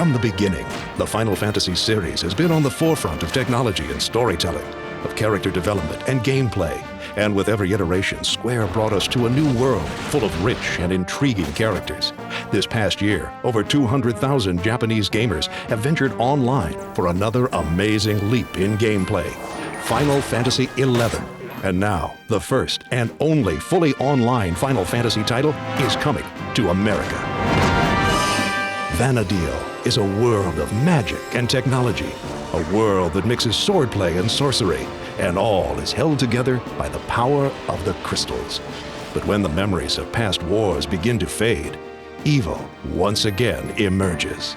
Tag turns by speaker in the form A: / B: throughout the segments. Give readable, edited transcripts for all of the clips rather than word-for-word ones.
A: From the beginning, the Final Fantasy series has been on the forefront of technology and storytelling, of character development and gameplay. And with every iteration, Square brought us to a new world full of rich and intriguing characters. This past year, over 200,000 Japanese gamers have ventured online for another amazing leap in gameplay. Final Fantasy XI. And now, the first and only fully online Final Fantasy title is coming to America. Vana'diel is a world of magic and technology, a world that mixes swordplay and sorcery, and all is held together by the power of the crystals. But when the memories of past wars begin to fade, evil once again emerges.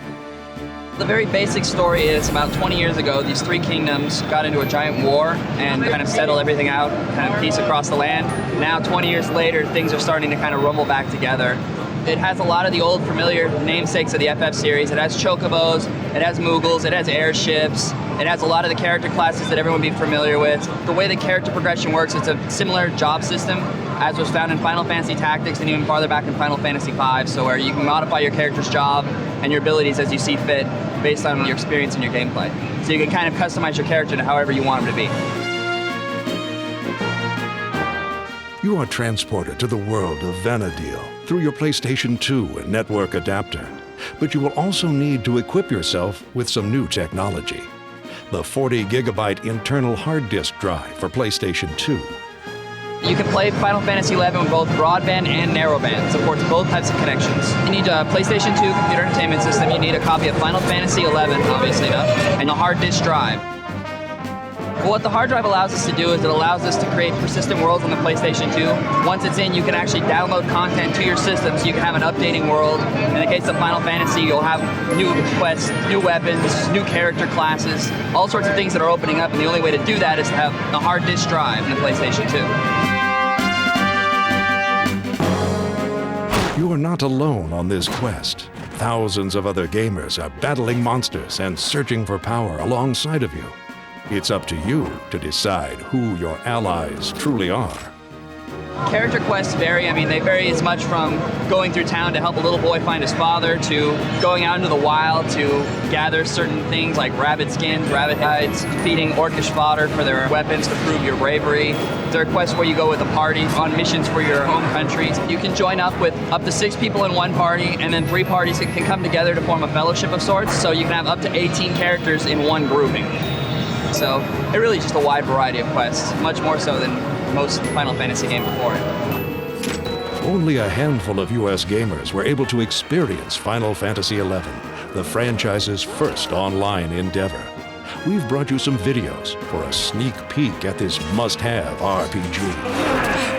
B: The very basic story is about 20 years ago, these three kingdoms got into a giant war and kind of settled everything out, kind of peace across the land. Now, 20 years later, things are starting to kind of rumble back together. It has a lot of the old familiar namesakes of the FF series. It has chocobos, it has Moogles, it has airships, it has a lot of the character classes that everyone would be familiar with. The way the character progression works, it's a similar job system as was found in Final Fantasy Tactics and even farther back in Final Fantasy V, so where you can modify your character's job and your abilities as you see fit based on your experience and your gameplay. So you can kind of customize your character to however you want him to be.
A: You are transported to the world of Vana'diel through your PlayStation 2 and network adapter. But you will also need to equip yourself with some new technology. The 40-gigabyte internal hard disk drive for PlayStation 2.
B: You can play Final Fantasy XI with both broadband and narrowband. It supports both types of connections. You need a PlayStation 2 computer entertainment system. You need a copy of Final Fantasy XI, obviously enough, and a hard disk drive. Well, what the hard drive allows us to do is it allows us to create persistent worlds on the PlayStation 2. Once it's in, you can actually download content to your system so you can have an updating world. In the case of Final Fantasy, you'll have new quests, new weapons, new character classes, all sorts of things that are opening up, and the only way to do that is to have a hard disk drive in the PlayStation 2.
A: You are not alone on this quest. Thousands of other gamers are battling monsters and searching for power alongside of you. It's up to you to decide who your allies truly are.
B: Character quests vary. I mean, they vary as much from going through town to help a little boy find his father, to going out into the wild to gather certain things like rabbit skins, rabbit hides, feeding orcish fodder for their weapons to prove your bravery. There are quests where you go with a party on missions for your home countries. You can join up with up to 6 people in one party, and then 3 parties can come together to form a fellowship of sorts, so you can have up to 18 characters in one grouping. So it really is just a wide variety of quests, much more so than most Final Fantasy game before it.
A: Only a handful of US gamers were able to experience Final Fantasy XI, the franchise's first online endeavor. We've brought you some videos for a sneak peek at this must-have RPG.